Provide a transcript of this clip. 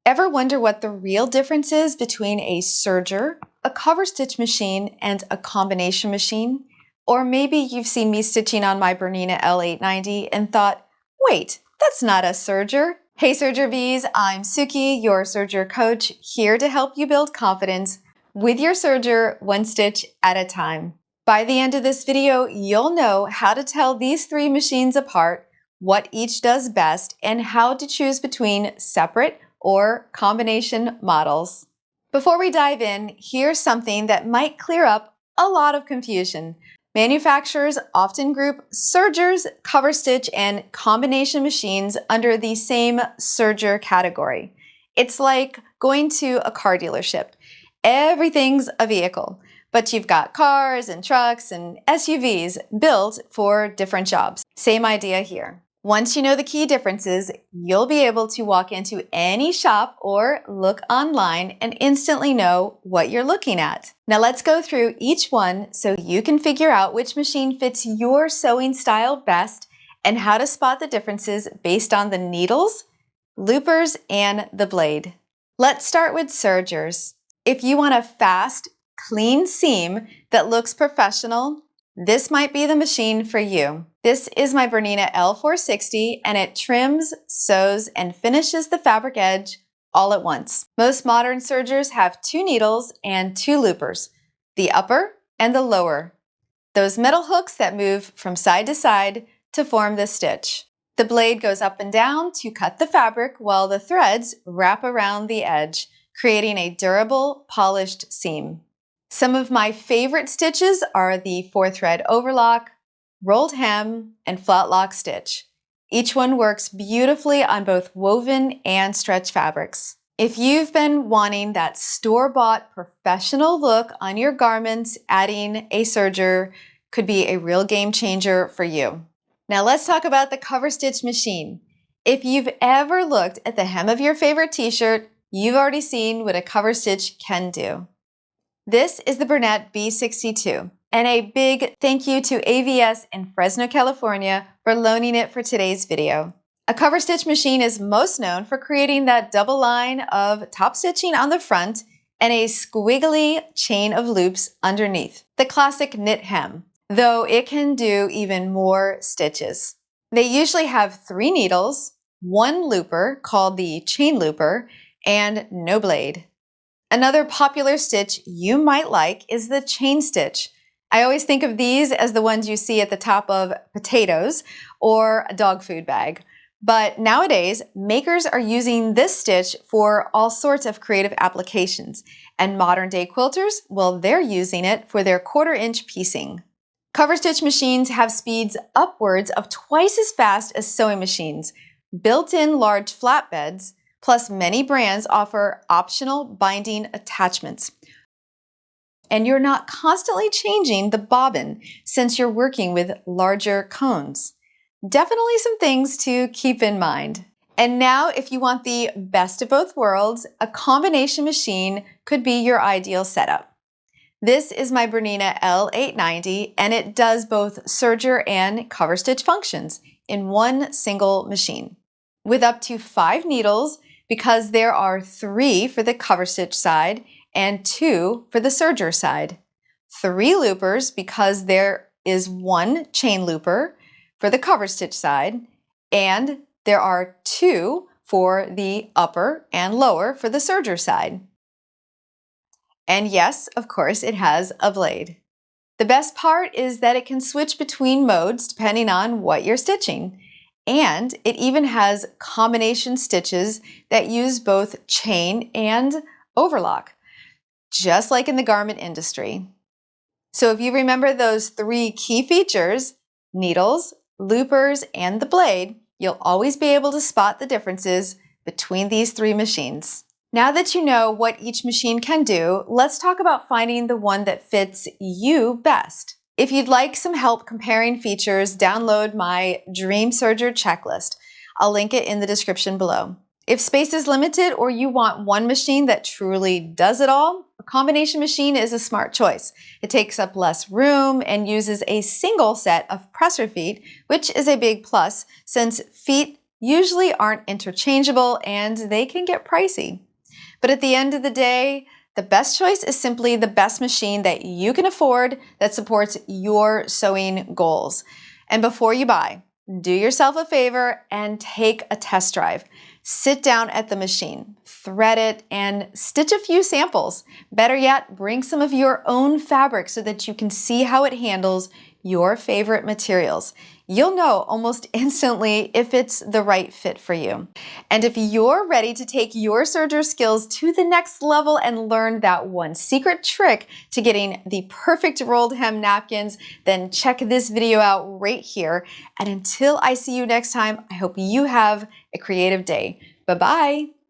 Ever wonder what the real difference is between a serger, a cover stitch machine, and a combination machine? Or maybe you've seen me stitching on my Bernina L890 and thought, wait, that's not a serger. Hey Serger Bees, I'm Sookie, your serger coach, here to help you build confidence with your serger one stitch at a time. By the end of this video, you'll know how to tell these three machines apart, what each does best, and how to choose between separate or combination models. Before we dive in, here's something that might clear up a lot of confusion. Manufacturers often group sergers, cover stitch, and combination machines under the same serger category. It's like going to a car dealership. Everything's a vehicle, but you've got cars and trucks and SUVs built for different jobs. Same idea here. Once you know the key differences, you'll be able to walk into any shop or look online and instantly know what you're looking at. Now let's go through each one so you can figure out which machine fits your sewing style best and how to spot the differences based on the needles, loopers, and the blade. Let's start with sergers. If you want a fast, clean seam that looks professional, this might be the machine for you. This is my Bernina L460 and it trims, sews, and finishes the fabric edge all at once. Most modern sergers have two needles and two loopers, the upper and the lower. Those metal hooks that move from side to side to form the stitch. The blade goes up and down to cut the fabric while the threads wrap around the edge, creating a durable, polished seam. Some of my favorite stitches are the 4-thread overlock, rolled hem, and flat lock stitch. Each one works beautifully on both woven and stretch fabrics. If you've been wanting that store-bought professional look on your garments, adding a serger could be a real game changer for you. Now let's talk about the cover stitch machine. If you've ever looked at the hem of your favorite t-shirt, you've already seen what a cover stitch can do. This is the Bernette B62, and a big thank you to AVS in Fresno, California for loaning it for today's video. A cover stitch machine is most known for creating that double line of top stitching on the front and a squiggly chain of loops underneath, the classic knit hem, though it can do even more stitches. They usually have 3 needles, 1 looper called the chain looper, and no blade. Another popular stitch you might like is the chain stitch. I always think of these as the ones you see at the top of potatoes or a dog food bag. But nowadays, makers are using this stitch for all sorts of creative applications. And modern day quilters, well, they're using it for their 1/4-inch piecing. Cover stitch machines have speeds upwards of twice as fast as sewing machines, built-in large flatbeds, plus many brands offer optional binding attachments. And you're not constantly changing the bobbin since you're working with larger cones. Definitely some things to keep in mind. And now, if you want the best of both worlds, a combination machine could be your ideal setup. This is my Bernina L890, and it does both serger and cover stitch functions in one single machine. With up to 5 needles, because there are 3 for the cover stitch side and 2 for the serger side. 3 loopers because there is 1 chain looper for the cover stitch side, and there are 2 for the upper and lower for the serger side. And yes, of course, it has a blade. The best part is that it can switch between modes depending on what you're stitching. And it even has combination stitches that use both chain and overlock, just like in the garment industry. So if you remember those 3 key features, needles, loopers, and the blade, you'll always be able to spot the differences between these 3 machines. Now that you know what each machine can do, let's talk about finding the one that fits you best. If you'd like some help comparing features, download my Dream Serger checklist. I'll link it in the description below. If space is limited or you want one machine that truly does it all, a combination machine is a smart choice. It takes up less room and uses a single set of presser feet, which is a big plus since feet usually aren't interchangeable and they can get pricey. But at the end of the day, the best choice is simply the best machine that you can afford that supports your sewing goals. And before you buy, do yourself a favor and take a test drive. Sit down at the machine, thread it, and stitch a few samples. Better yet, bring some of your own fabric so that you can see how it handles your favorite materials. You'll know almost instantly if it's the right fit for you. And if you're ready to take your serger skills to the next level and learn that one secret trick to getting the perfect rolled hem napkins, then check this video out right here. And until I see you next time, I hope you have a creative day. Bye-bye.